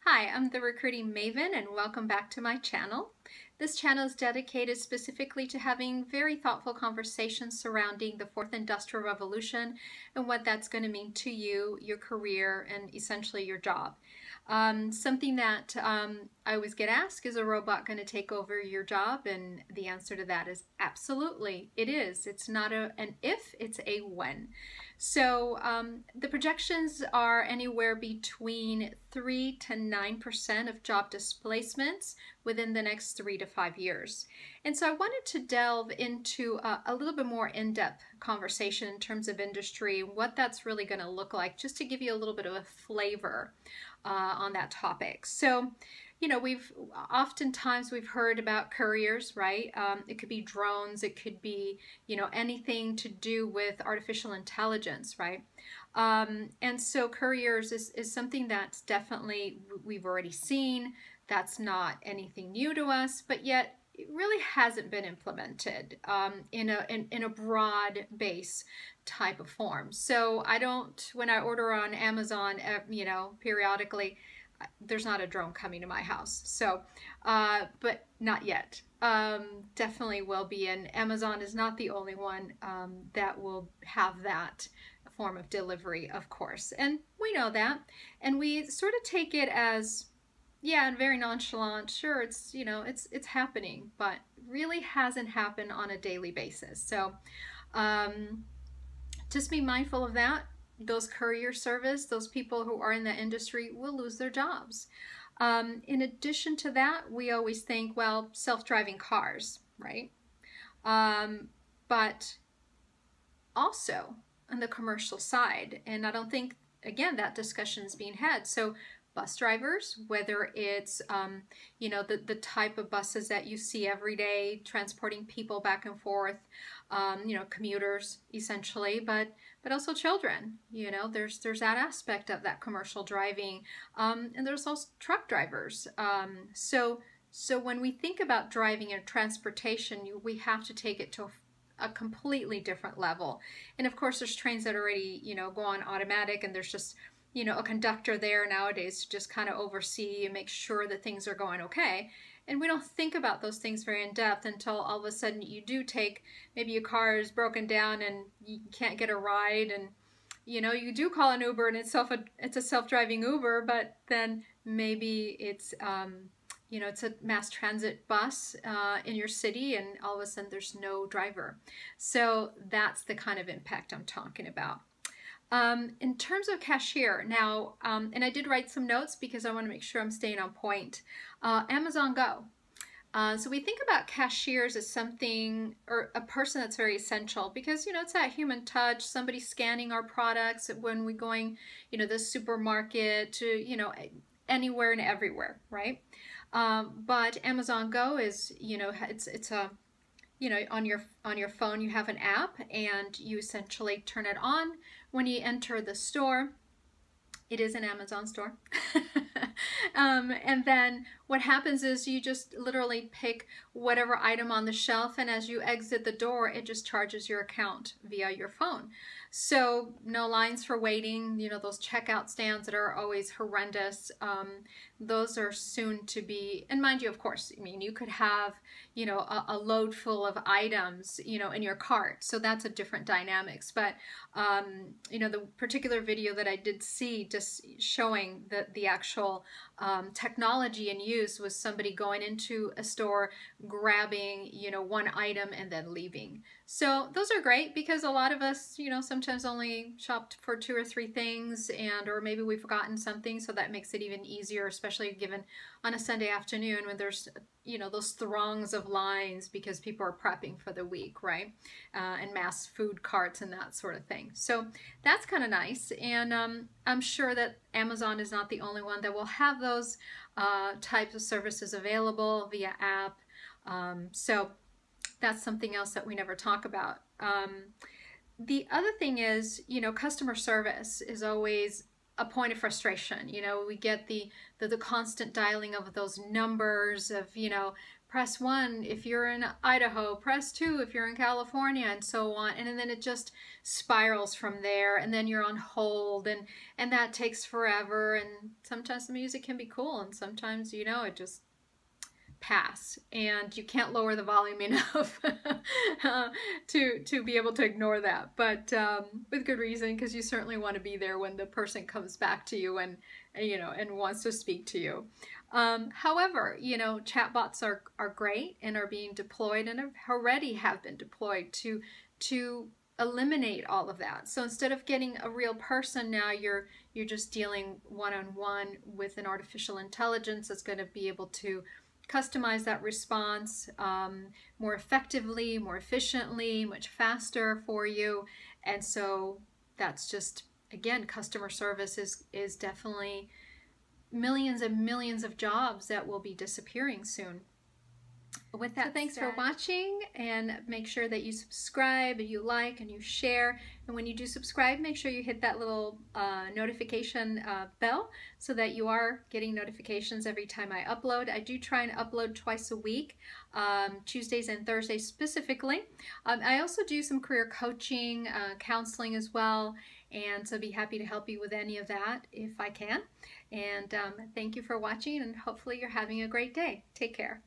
Hi, I'm the recruiting maven and welcome back to my channel. This channel is dedicated specifically to having very thoughtful conversations surrounding the fourth industrial revolution and what that's going to mean to you, your career, and essentially your job. Something that I always get asked, is a robot going to take over your job? And the answer to that is absolutely, it is. It's not an if, it's a when. So the projections are anywhere between 3 to 9% of job displacements within the next 3 to 5 years. And so I wanted to delve into a little bit more in-depth conversation in terms of industry, what that's really going to look like, just to give you a little bit of a flavor on that topic. So, you know, oftentimes we've heard about couriers, right? It could be drones, it could be, you know, anything to do with artificial intelligence, right? And so couriers is something that's definitely we've already seen. That's not anything new to us, but yet it really hasn't been implemented in a broad base type of form. So when I order on Amazon, you know, periodically, there's not a drone coming to my house. So, but not yet. Definitely will be, and Amazon is not the only one that will have that form of delivery, of course. And we know that, and we sort of take it as, yeah, and very nonchalant. Sure, it's, you know, it's happening, but really hasn't happened on a daily basis. So just be mindful of that. Those courier service, those people who are in that industry will lose their jobs. In addition to that, we always think, well, self-driving cars, right? But also on the commercial side, and I don't think, again, that discussion is being had. So bus drivers, whether it's, you know, the type of buses that you see every day, transporting people back and forth, you know, commuters essentially, but also children, you know, there's that aspect of that commercial driving, and there's also truck drivers. So when we think about driving and transportation, we have to take it to a completely different level. And of course, there's trains that already, you know, go on automatic, and there's just, you know, a conductor there nowadays to just kind of oversee and make sure that things are going okay. And we don't think about those things very in depth until all of a sudden you do take, maybe your car is broken down and you can't get a ride, and you know, you do call an Uber and it's a self-driving Uber, but then maybe it's you know, it's a mass transit bus in your city, and all of a sudden there's no driver. So that's the kind of impact I'm talking about. In terms of cashier, now, and I did write some notes because I want to make sure I'm staying on point. Amazon Go. So we think about cashiers as something, or a person that's very essential, because, you know, it's that human touch, somebody scanning our products when we're going, you know, the supermarket to, you know, anywhere and everywhere, right? But Amazon Go is, you know, it's a, you know, on your phone you have an app, and you essentially turn it on when you enter the store. It is an Amazon store. And then what happens is you just literally pick whatever item on the shelf, and as you exit the door, it just charges your account via your phone. So no lines for waiting, you know, those checkout stands that are always horrendous. Those are soon to be, and mind you, of course, I mean, you could have, you know, a load full of items, you know, in your cart. So that's a different dynamics. But, you know, the particular video that I did see just showing the actual technology in use was somebody going into a store, grabbing, you know, one item and then leaving. So those are great, because a lot of us, you know, sometimes only shopped for 2 or 3 things, and or maybe we've forgotten something, so that makes it even easier, especially given on a Sunday afternoon when there's, you know, those throngs of lines because people are prepping for the week, right? And mass food carts and that sort of thing. So that's kind of nice, and I'm sure that Amazon is not the only one that will have those types of services available via app. So that's something else that we never talk about. The other thing is, you know, customer service is always a point of frustration. You know, we get the constant dialing of those numbers of, you know, press 1 if you're in Idaho, press 2 if you're in California, and so on. And then it just spirals from there, and then you're on hold, and that takes forever. And sometimes the music can be cool, and sometimes, you know, it just pass, and you can't lower the volume enough to be able to ignore that, but with good reason, because you certainly want to be there when the person comes back to you and you know, and wants to speak to you. However, you know, chatbots are great and are being deployed and already have been deployed to eliminate all of that. So instead of getting a real person, now you're just dealing one-on-one with an artificial intelligence that's going to be able to customize that response more effectively, more efficiently, much faster for you. And so that's just, again, customer service is definitely millions and millions of jobs that will be disappearing soon. With that, so thanks for watching, and make sure that you subscribe and you like and you share. And when you do subscribe, make sure you hit that little notification bell so that you are getting notifications every time I upload. I do try and upload twice a week, Tuesdays and Thursdays specifically. I also do some career coaching, counseling as well, and so be happy to help you with any of that if I can. And thank you for watching, and hopefully you're having a great day. Take care.